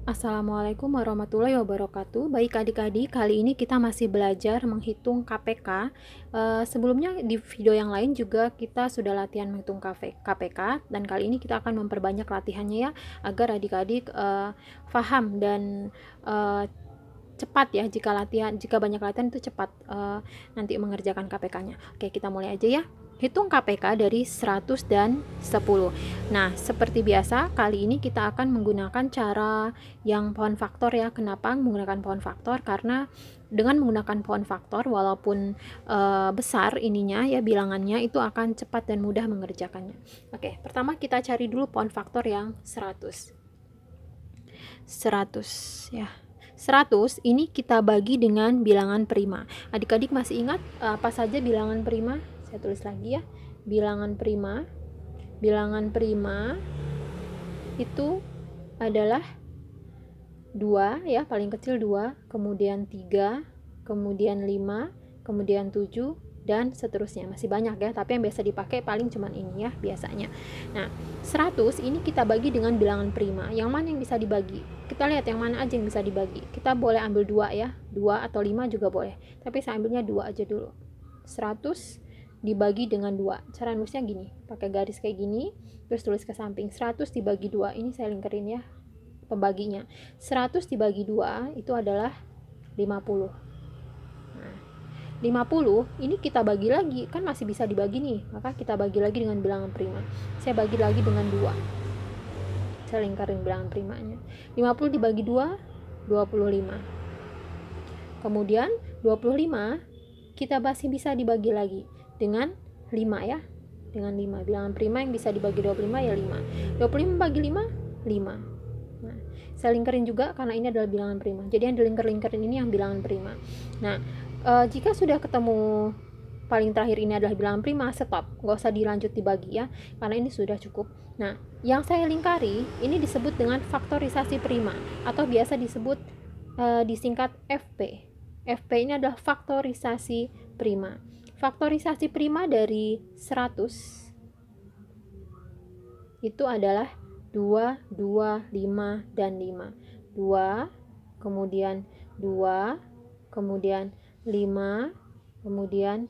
Assalamualaikum warahmatullahi wabarakatuh. Baik adik-adik, kali ini kita masih belajar menghitung KPK. Sebelumnya di video yang lain juga kita sudah latihan menghitung KPK, dan kali ini kita akan memperbanyak latihannya ya, agar adik-adik paham dan cepat ya. Jika banyak latihan itu cepat nanti mengerjakan KPK-nya. Oke, kita mulai aja ya. Hitung KPK dari 100 dan 10. Nah, seperti biasa, kali ini kita akan menggunakan cara yang pohon faktor ya. Kenapa menggunakan pohon faktor? Karena dengan menggunakan pohon faktor, walaupun besar ininya ya, bilangannya itu akan cepat dan mudah mengerjakannya. Oke, pertama kita cari dulu pohon faktor yang 100. 100 ya. 100 ini kita bagi dengan bilangan prima. Adik-adik masih ingat apa saja bilangan prima? Saya tulis lagi ya. Bilangan prima itu adalah 2 ya, paling kecil 2, kemudian 3, kemudian 5, kemudian 7, dan seterusnya. Masih banyak ya, tapi yang biasa dipakai paling cuman ini ya biasanya. Nah, 100 ini kita bagi dengan bilangan prima. Yang mana yang bisa dibagi? Kita lihat yang mana aja yang bisa dibagi. Kita boleh ambil 2 ya, 2 atau 5 juga boleh, tapi saya ambilnya 2 aja dulu. 100 dibagi dengan 2. Cara nulisnya gini, pakai garis kayak gini, terus tulis ke samping. 100 dibagi 2, ini saya lingkarin ya pembaginya. 100 dibagi 2 itu adalah 50. Nah, 50 ini kita bagi lagi, kan masih bisa dibagi nih, maka kita bagi lagi dengan bilangan prima. Saya bagi lagi dengan 2. Saya lingkarin bilangan primanya. 50 dibagi 2, 25. Kemudian 25 kita masih bisa dibagi lagi dengan 5 ya, dengan 5. Bilangan prima yang bisa dibagi 25 ya 5. 25 bagi 5, 5. Nah, saya lingkarin juga karena ini adalah bilangan prima. Jadi yang dilingkar-lingkarin ini yang bilangan prima. Nah, jika sudah ketemu paling terakhir ini adalah bilangan prima, stop. Nggak usah dilanjut dibagi ya, karena ini sudah cukup. Nah, yang saya lingkari ini disebut dengan faktorisasi prima, atau biasa disebut disingkat FP. FP ini adalah faktorisasi prima. Faktorisasi prima dari 100 itu adalah 2, 2, 5, dan 5. 2, kemudian 2, kemudian 5, kemudian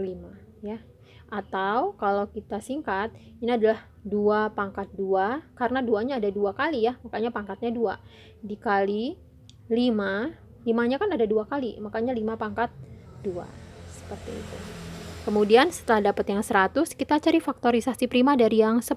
5 ya. Atau kalau kita singkat, ini adalah 2 pangkat 2, karena 2-nya ada 2 kali ya, makanya pangkatnya 2. Dikali 5, 5-nya kan ada 2 kali, makanya 5 pangkat 2. Seperti itu. Kemudian setelah dapat yang 100, kita cari faktorisasi prima dari yang 10.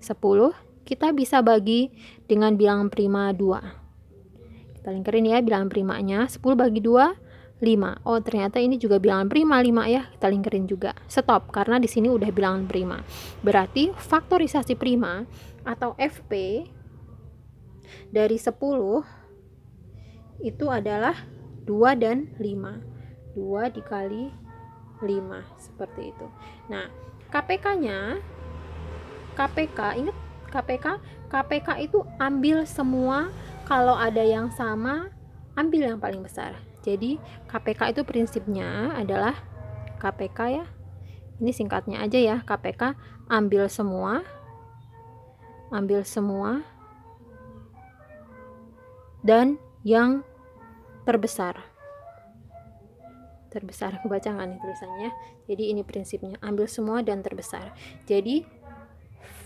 10 kita bisa bagi dengan bilangan prima 2. Kita lingkarin ya bilangan primanya. 10 bagi 2, 5. Oh, ternyata ini juga bilangan prima 5 ya. Kita lingkarin juga. Stop, karena di sini udah bilangan prima. Berarti faktorisasi prima atau FP dari 10 itu adalah 2 dan 5. 2 dikali 5, seperti itu. Nah, KPK-nya, ingat KPK itu ambil semua, kalau ada yang sama ambil yang paling besar. Jadi KPK itu prinsipnya adalah KPK ya, ini singkatnya aja ya, KPK ambil semua dan yang terbesar. Kebaca nggak nih tulisannya? Jadi ini prinsipnya, ambil semua dan terbesar. Jadi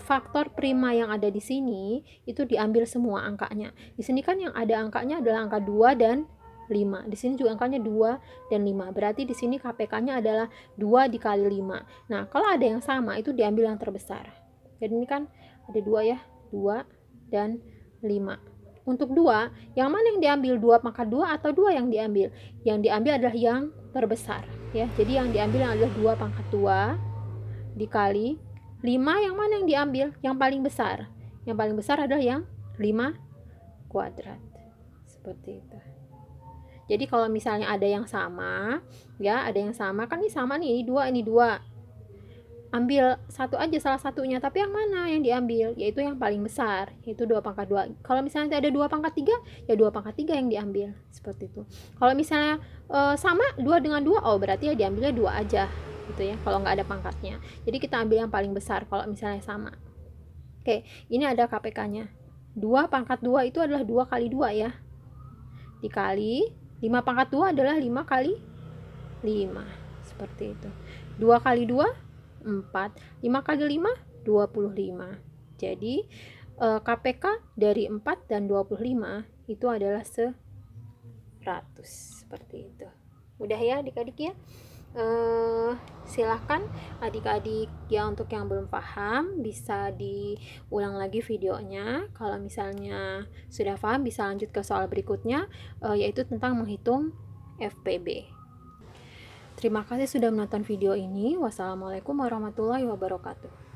faktor prima yang ada di sini itu diambil semua angkanya. Di sini kan yang ada angkanya adalah angka 2 dan 5. Di sini juga angkanya 2 dan 5. Berarti di sini KPK-nya adalah 2 dikali 5. Nah, kalau ada yang sama itu diambil yang terbesar. Jadi ini kan ada 2 ya, 2 dan 5. Untuk 2, yang mana yang diambil? 2 pangkat 2 atau 2 yang diambil? Yang diambil adalah yang terbesar ya. Jadi yang diambil adalah 2 pangkat 2 dikali 5. Yang mana yang diambil? Yang paling besar. Yang paling besar adalah yang 5 kuadrat. Seperti itu. Jadi kalau misalnya ada yang sama ya, ada yang sama kan, ini sama nih, ini 2. Ambil satu aja, salah satunya, tapi yang mana yang diambil? Yaitu yang paling besar, yaitu 2 pangkat 2. Kalau misalnya ada 2 pangkat 3, ya 2 pangkat 3 yang diambil. Seperti itu. Kalau misalnya sama 2 dengan 2, oh berarti ya diambilnya 2 aja gitu ya, kalau nggak ada pangkatnya. Jadi kita ambil yang paling besar kalau misalnya sama. Oke, ini ada KPK-nya. 2 pangkat 2 itu adalah 2 kali 2 ya. Dikali 5 pangkat 2 adalah 5 kali 5. Seperti itu. 2 kali 2, 4. 5 kali 5, 25. Jadi KPK dari 4 dan 25 itu adalah 100. Seperti itu. Udah ya adik-adik ya. Silahkan adik-adik ya, untuk yang belum paham bisa diulang lagi videonya. Kalau misalnya sudah paham bisa lanjut ke soal berikutnya, yaitu tentang menghitung FPB. Terima kasih sudah menonton video ini. Wassalamualaikum warahmatullahi wabarakatuh.